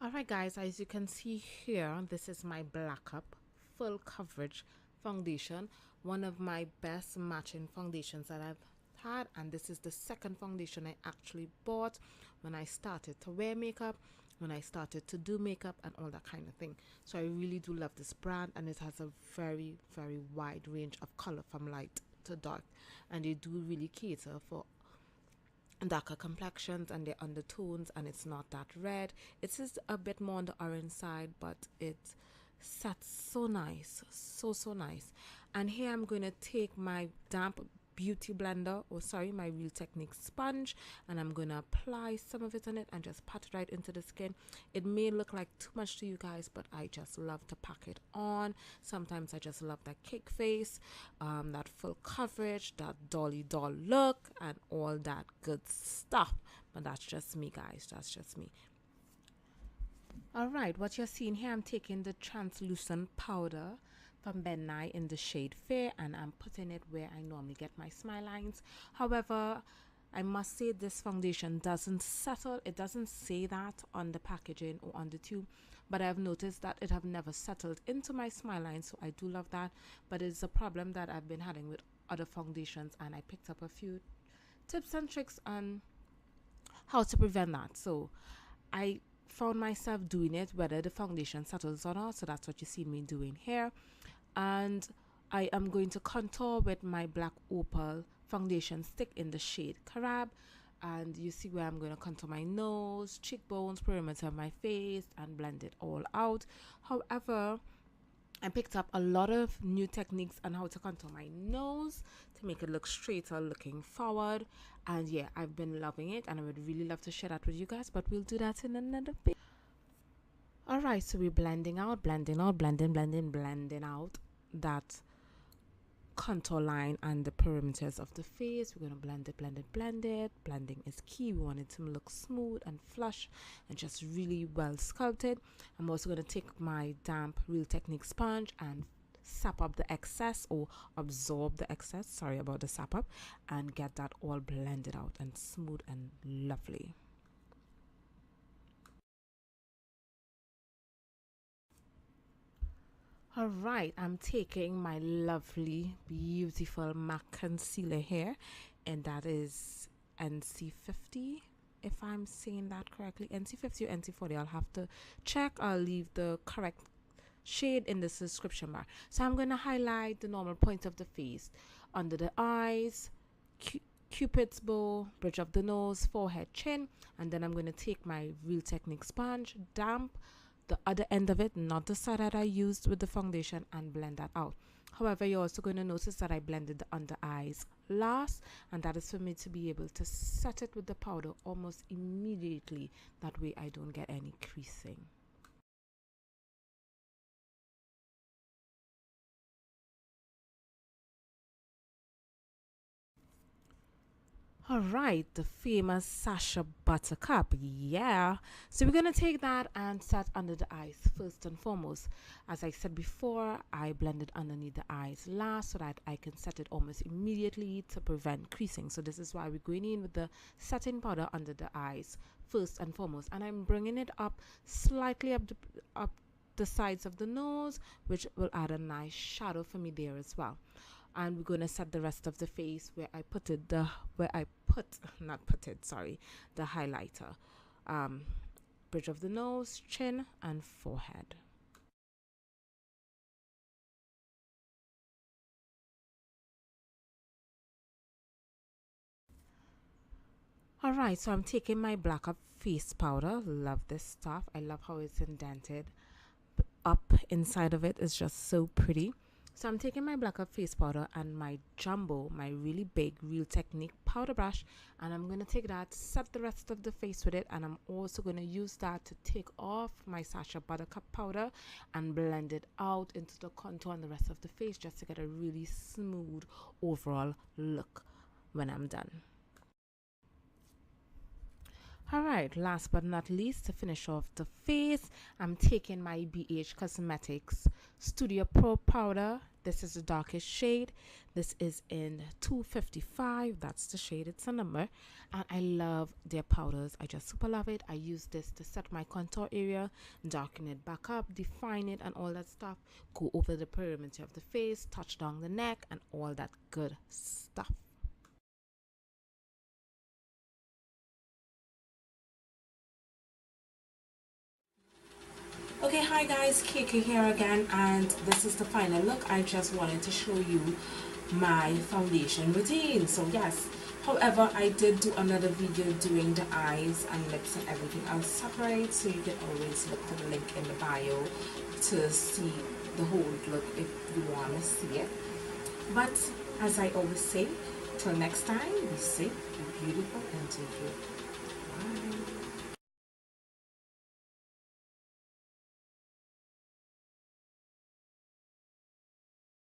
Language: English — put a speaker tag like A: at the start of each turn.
A: Alright guys, as you can see here, this is my Black Up full coverage foundation, one of my best matching foundations that I've had, and this is the second foundation I actually bought when I started to wear makeup, when I started to do makeup and all that kind of thing. So I really do love this brand, and it has a very wide range of color from light to dark, and they do really cater for darker complexions and the undertones, and it's not that red. It is a bit more on the orange side, but it sets so nice, so nice. And here I'm going to take my damp beauty blender, or sorry, my Real Technique sponge, and I'm going to apply some of it on it and just pat it right into the skin. It may look like too much to you guys, but I just love to pack it on. Sometimes I just love that cake face, that full coverage, that dolly doll look, and all that good stuff. But that's just me, guys, that's just me. Alright, what you're seeing here, I'm taking the translucent powder from Ben Nye in the shade Fair, and I'm putting it where I normally get my smile lines. However, I must say this foundation doesn't settle. It doesn't say that on the packaging or on the tube, but I've noticed that it have never settled into my smile lines, so I do love that. But it's a problem that I've been having with other foundations, and I picked up a few tips and tricks on how to prevent that. So I found myself doing it whether the foundation settles or not, so that's what you see me doing here. And I am going to contour with my black opal foundation stick in the shade Carab, and you see where I'm going to contour my nose, cheekbones, perimeter of my face, and blend it all out. However, I picked up a lot of new techniques on how to contour my nose to make it look straighter looking forward, and yeah, I've been loving it, and I would really love to share that with you guys, but we'll do that in another video. Alright, so we're blending out, blending out that contour line and the perimeters of the face. We're going to blend it. Blending is key. We want it to look smooth and flush and just really well sculpted. I'm also going to take my damp Real Technique sponge and sap up the excess, or absorb the excess, sorry about the sap up, and get that all blended out and smooth and lovely. Alright, I'm taking my lovely, beautiful MAC concealer here, and that is NC50, if I'm saying that correctly. NC50 or NC40, I'll have to check. I'll leave the correct shade in the description bar. So I'm going to highlight the normal points of the face, under the eyes, Cupid's bow, bridge of the nose, forehead, chin, and then I'm going to take my Real Technique sponge, damp the other end of it, not the side that I used with the foundation, and blend that out. However, you're also going to notice that I blended the under eyes last, and that is for me to be able to set it with the powder almost immediately. That way I don't get any creasing. Alright, the famous Sacha Buttercup, yeah. So we're going to take that and set under the eyes first and foremost. As I said before, I blended underneath the eyes last so that I can set it almost immediately to prevent creasing. So this is why we're going in with the setting powder under the eyes first and foremost. And I'm bringing it up slightly up the sides of the nose, which will add a nice shadow for me there as well. And we're going to set the rest of the face where I put it, the highlighter, bridge of the nose, chin, and forehead. Alright, so I'm taking my Black Up face powder. Love this stuff. I love how it's indented up inside of it. It's just so pretty. So I'm taking my Black Up face powder and my jumbo, my really big Real Technique powder brush, and I'm going to take that, set the rest of the face with it, and I'm also going to use that to take off my Sacha Buttercup powder and blend it out into the contour and the rest of the face, just to get a really smooth overall look when I'm done. Alright, last but not least, to finish off the face, I'm taking my BH Cosmetics Studio Pro powder. This is the darkest shade. This is in 255. That's the shade, it's a number. And I love their powders. I just super love it. I use this to set my contour area, darken it back up, define it, and all that stuff. Go over the perimeter of the face, touch down the neck, and all that good stuff. Okay, hi guys, KK here again, and this is the final look. I just wanted to show you my foundation routine. So yes, however, I did do another video doing the eyes and lips and everything else separate, so you can always look for the link in the bio to see the whole look if you want to see it. But as I always say, till next time, be safe, be beautiful, and take care. Bye.